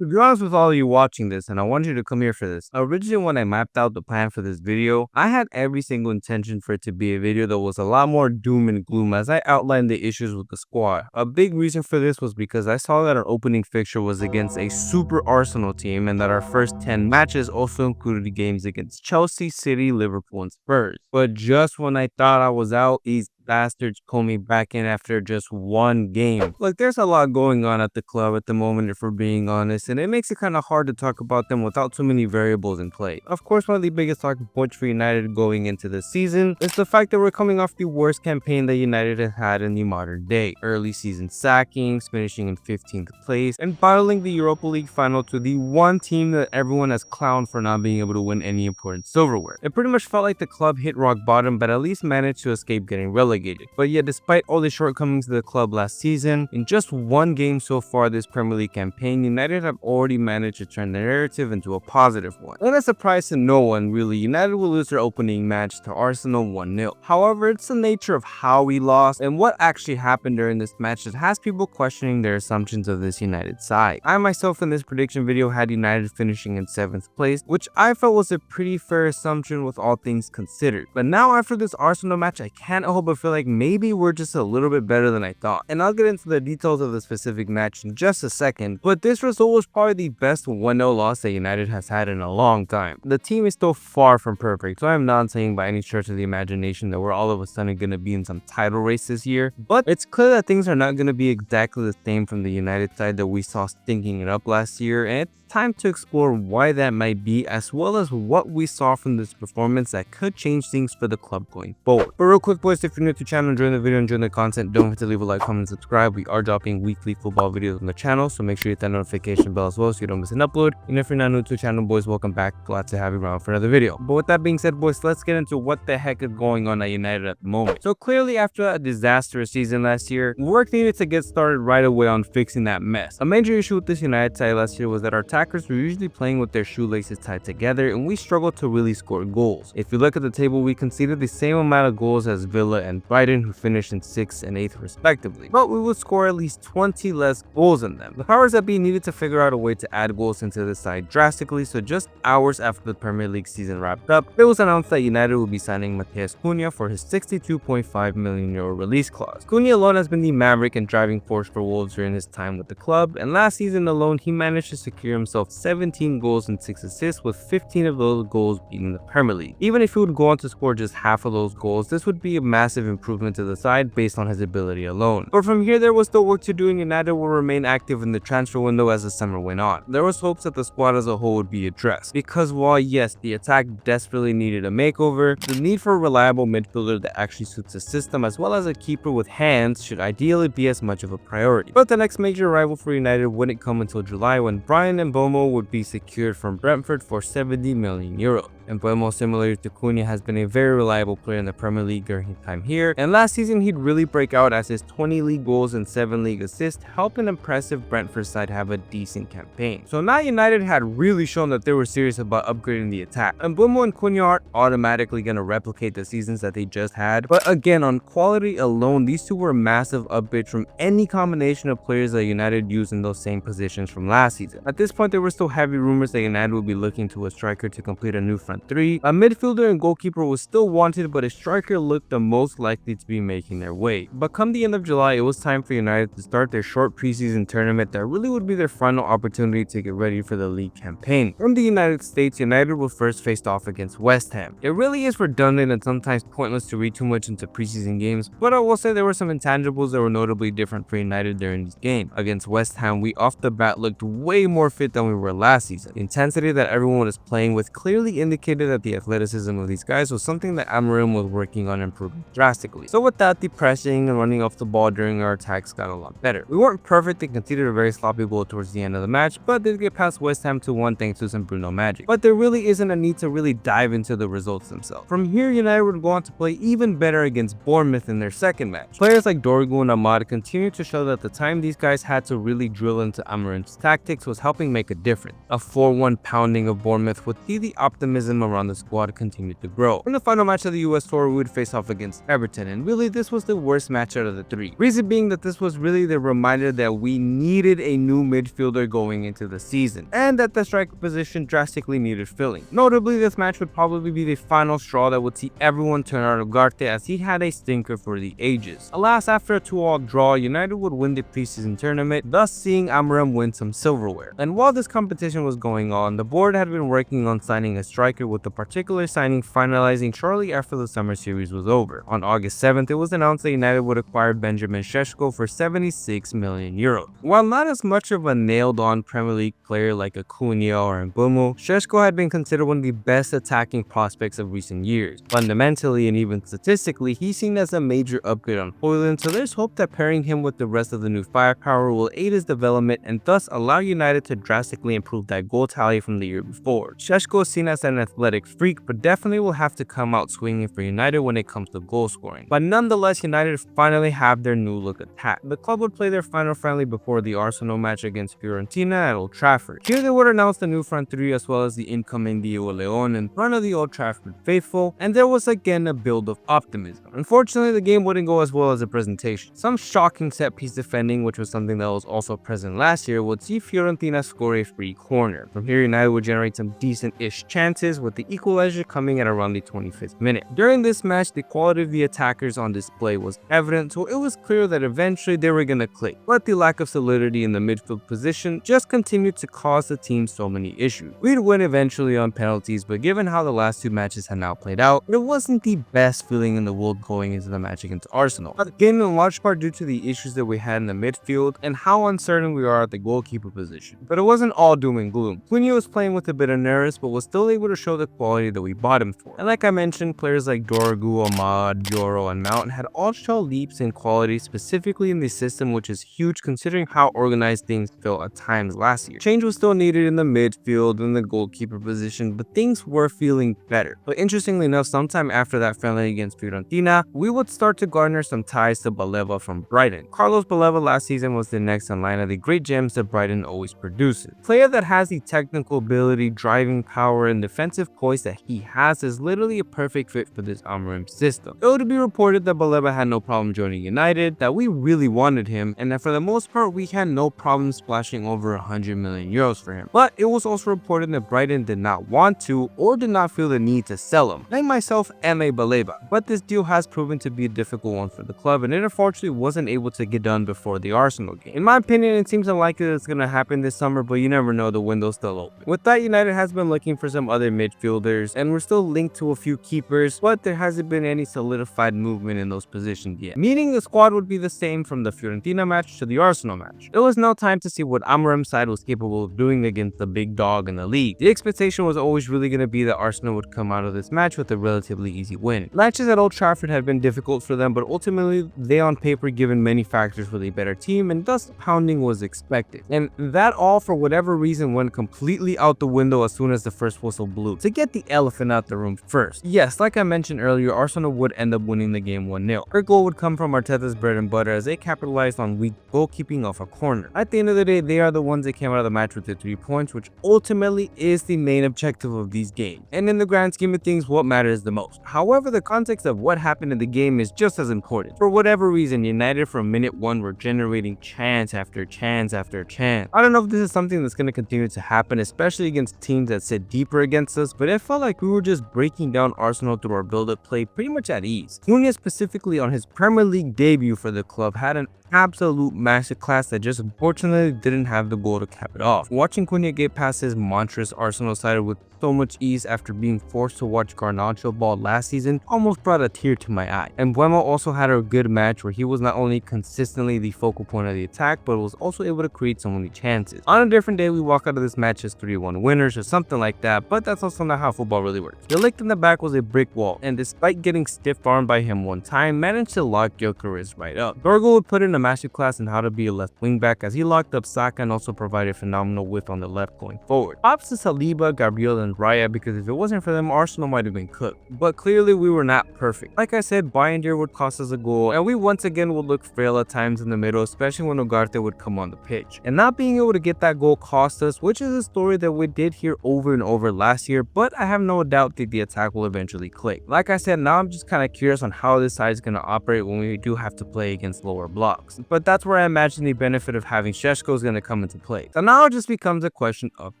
To be honest with all of you watching this, and I want you to come here for this. Originally, when I mapped out the plan for this video, I had every single intention for it to be a video that was a lot more doom and gloom as I outlined the issues with the squad. A big reason for this was because I saw that our opening fixture was against a super Arsenal team and that our first 10 matches also included games against Chelsea, City, Liverpool, and Spurs. But just when I thought I was out, these bastards pull me back in after just one game. Like, there's a lot going on at the club at the moment, if we're being honest, and it makes it kind of hard to talk about them without too many variables in play. Of course, one of the biggest talking points for United going into the season is the fact that we're coming off the worst campaign that United has had in the modern day. Early season sackings, finishing in 15th place, and battling the Europa League final to the one team that everyone has clowned for not being able to win any important silverware. It pretty much felt like the club hit rock bottom, but at least managed to escape getting relegated. But yet, despite all the shortcomings of the club last season, in just one game so far this Premier League campaign, United have already managed to turn the narrative into a positive one. Not a surprise to no one, really. United will lose their opening match to Arsenal 1-0. However, it's the nature of how we lost and what actually happened during this match that has people questioning their assumptions of this United side. I myself in this prediction video had United finishing in 7th place, which I felt was a pretty fair assumption with all things considered. But now after this Arsenal match, I can't help but feel like maybe we're just a little bit better than I thought. And I'll get into the details of the specific match in just a second, but this result was probably the best 1-0 loss that United has had in a long time. The team is still far from perfect, so I'm not saying by any stretch of the imagination that we're all of a sudden going to be in some title race this year, but it's clear that things are not going to be exactly the same from the United side that we saw stinking it up last year, and it's time to explore why that might be, as well as what we saw from this performance that could change things for the club going forward. But real quick, boys, if you're new to the channel, enjoying the video, enjoying the content, don't forget to leave a like, comment, and subscribe. We are dropping weekly football videos on the channel, so make sure you hit that notification bell as well so you don't miss an upload. And if you're not new to the channel, boys, welcome back. Glad to have you around for another video. But with that being said, boys, let's get into what the heck is going on at United at the moment. So clearly, after a disastrous season last year, work needed to get started right away on fixing that mess. A major issue with this United side last year was that our attackers were usually playing with their shoelaces tied together, and we struggled to really score goals. If you look at the table, we conceded the same amount of goals as Villa and Brighton, who finished in 6th and 8th respectively, but we would score at least 20 less goals than them. The powers that be needed to figure out a way to add goals into the side drastically, so just hours after the Premier League season wrapped up, it was announced that United would be signing Matheus Cunha for his €62.5 million release clause. Cunha alone has been the maverick and driving force for Wolves during his time with the club, and last season alone he managed to secure himself 17 goals and 6 assists, with 15 of those goals being in the Premier League. Even if he would go on to score just half of those goals, this would be a massive improvement to the side based on his ability alone. But from here, there was still work to do, and United will remain active in the transfer window as the summer went on. There was hopes that the squad as a whole would be addressed, because while yes, the attack desperately needed a makeover, the need for a reliable midfielder that actually suits the system, as well as a keeper with hands, should ideally be as much of a priority. But the next major arrival for United wouldn't come until July, when Brian Mbeumo would be secured from Brentford for €70 million. Mbeumo, similar to Cunha, has been a very reliable player in the Premier League during his time here, and last season he'd really break out as his 20 league goals and 7 league assists helped an impressive Brentford side have a decent campaign. So now United had really shown that they were serious about upgrading the attack. Mbeumo and Cunha aren't automatically going to replicate the seasons that they just had, but again, on quality alone, these two were massive upgrades from any combination of players that United used in those same positions from last season. At this point, there were still heavy rumors that United would be looking to a striker to complete a new front three. A midfielder and goalkeeper was still wanted, but a striker looked the most likely to be making their way. But come the end of July, it was time for United to start their short preseason tournament that really would be their final opportunity to get ready for the league campaign. From the United States, United will first face off against West Ham. It really is redundant and sometimes pointless to read too much into preseason games, but I will say there were some intangibles that were notably different for United during this game. Against West Ham, we off the bat looked way more fit than we were last season. The intensity that everyone was playing with clearly indicated that the athleticism of these guys was something that Amorim was working on improving drastically. So with that, the pressing and running off the ball during our attacks got a lot better. We weren't perfect and conceded a very sloppy goal towards the end of the match, but did get past West Ham 2-1 thanks to some Bruno magic. But there really isn't a need to really dive into the results themselves. From here, United would go on to play even better against Bournemouth in their second match. Players like Dorgu and Ahmad continued to show that the time these guys had to really drill into Amorim's tactics was helping make a difference. A 4-1 pounding of Bournemouth would see the optimism momentum around the squad continued to grow. In the final match of the US tour, we would face off against Everton, and really this was the worst match out of the three. Reason being that this was really the reminder that we needed a new midfielder going into the season, and that the striker position drastically needed filling. Notably, this match would probably be the final straw that would see everyone turn out Ugarte, as he had a stinker for the ages. Alas, after a 2-2 draw, United would win the preseason tournament, thus seeing Amorim win some silverware. And while this competition was going on, the board had been working on signing a striker, with the particular signing finalizing shortly after the summer series was over. On August 7th, it was announced that United would acquire Benjamin Šeško for €76 million. While not as much of a nailed-on Premier League player like Acuna or Mbeumo, Šeško had been considered one of the best attacking prospects of recent years. Fundamentally and even statistically, he's seen as a major upgrade on Højlund, so there's hope that pairing him with the rest of the new firepower will aid his development and thus allow United to drastically improve that goal tally from the year before. Šeško is seen as an athletic freak, but definitely will have to come out swinging for United when it comes to goal scoring. But nonetheless, United finally have their new look attack. The club would play their final friendly before the Arsenal match against Fiorentina at Old Trafford. Here they would announce the new front three as well as the incoming Diego Leon in front of the Old Trafford faithful, and there was again a build of optimism. Unfortunately, the game wouldn't go as well as the presentation. Some shocking set piece defending, which was something that was also present last year, would see Fiorentina score a free corner. From here, United would generate some decent-ish chances, with the equalizer coming at around the 25th minute. During this match, the quality of the attackers on display was evident, so it was clear that eventually they were gonna click, but the lack of solidity in the midfield position just continued to cause the team so many issues. We'd win eventually on penalties, but given how the last two matches had now played out, it wasn't the best feeling in the world going into the match against Arsenal. Again, in large part due to the issues that we had in the midfield and how uncertain we are at the goalkeeper position. But it wasn't all doom and gloom. Cunha was playing with a bit of nerves, but was still able to show the quality that we bought him for. And like I mentioned, players like Dorgu, Ahmad, Yoro, and Mount had all shown leaps in quality, specifically in the system, which is huge considering how organized things felt at times last year. Change was still needed in the midfield and the goalkeeper position, but things were feeling better. But interestingly enough, sometime after that friendly against Fiorentina, we would start to garner some ties to Baleva from Brighton. Carlos Baleva last season was the next in line of the great gems that Brighton always produces. A player that has the technical ability, driving power, and defensive poise that he has is literally a perfect fit for this Amorim system. It would be reported that Baleva had no problem joining United, that we really wanted him, and that for the most part we had no problem splashing over €100 million for him. But it was also reported that Brighton did not want to or did not feel the need to sell him. I myself am a Baleva, but this deal has proven to be a difficult one for the club, and it unfortunately wasn't able to get done before the Arsenal game. In my opinion, it seems unlikely that it's going to happen this summer, but you never know, the window's still open. With that, United has been looking for some other midfielders, and we're still linked to a few keepers, but there hasn't been any solidified movement in those positions yet. Meaning the squad would be the same from the Fiorentina match to the Arsenal match. There was no time to see what Amorim's side was capable of doing against the big dog in the league. The expectation was always really going to be that Arsenal would come out of this match with a relatively easy win. Matches at Old Trafford had been difficult for them, but ultimately they on paper given many factors were the better team, and thus pounding was expected. And that all for whatever reason went completely out the window as soon as the first whistle blew. To get the elephant out the room first. Yes, like I mentioned earlier, Arsenal would end up winning the game 1-0. Our goal would come from Arteta's bread and butter as they capitalized on weak goalkeeping off a corner. At the end of the day, they are the ones that came out of the match with the 3 points, which ultimately is the main objective of these games. And in the grand scheme of things, what matters the most. However, the context of what happened in the game is just as important. For whatever reason, United from minute 1 were generating chance after chance after chance. I don't know if this is something that's going to continue to happen, especially against teams that sit deeper against us, but it felt like we were just breaking down Arsenal through our build-up play pretty much at ease. Cunha specifically on his Premier League debut for the club had an absolute masterclass that just unfortunately didn't have the goal to cap it off. Watching Cunha get past his monstrous Arsenal side with so much ease after being forced to watch Garnacho ball last season almost brought a tear to my eye. And Mbeumo also had a good match where he was not only consistently the focal point of the attack, but was also able to create so many chances. On a different day, we walk out of this match as 3-1 winners or something like that, but that's also not how football really works. The lick in the back was a brick wall, and despite getting stiff-armed by him one time, managed to lock Gyökeres right up. Dorgu would put in a a masterclass in how to be a left wingback as he locked up Saka and also provided phenomenal width on the left going forward. Props to Saliba, Gabriel, and Raya because if it wasn't for them, Arsenal might have been cooked. But clearly we were not perfect. Like I said, Bayern would cost us a goal, and we once again would look frail at times in the middle, especially when Ugarte would come on the pitch. And not being able to get that goal cost us, which is a story that we did hear over and over last year, but I have no doubt that the attack will eventually click. Like I said, now I'm just kind of curious on how this side is going to operate when we do have to play against lower blocks. But that's where I imagine the benefit of having Šeško is going to come into play. So now it just becomes a question of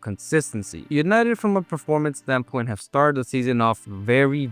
consistency. United from a performance standpoint have started the season off very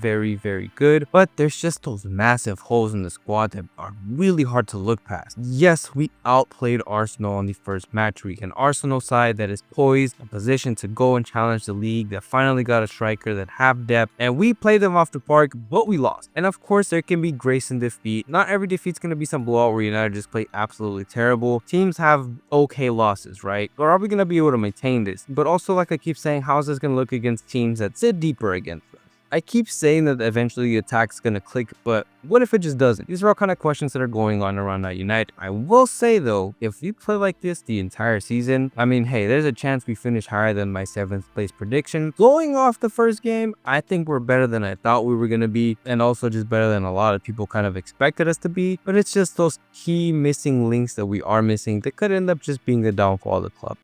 good, but there's just those massive holes in the squad that are really hard to look past. Yes, we outplayed Arsenal on the first match week, an Arsenal side that is poised, a position to go and challenge the league, that finally got a striker that have depth, and we played them off the park, but we lost. And of course, there can be grace in defeat. Not every defeat's going to be some blowout where United just play absolutely terrible. Teams have okay losses, right? Or are we going to be able to maintain this? But also, like I keep saying, how is this going to look against teams that sit deeper against us? I keep saying that eventually the attack's going to click, but what if it just doesn't? These are all kind of questions that are going on around that United. I will say though, if we play like this the entire season, I mean, hey, there's a chance we finish higher than my 7th place prediction. Going off the first game, I think we're better than I thought we were going to be, and also just better than a lot of people kind of expected us to be. But it's just those key missing links that we are missing that could end up just being the downfall of the club.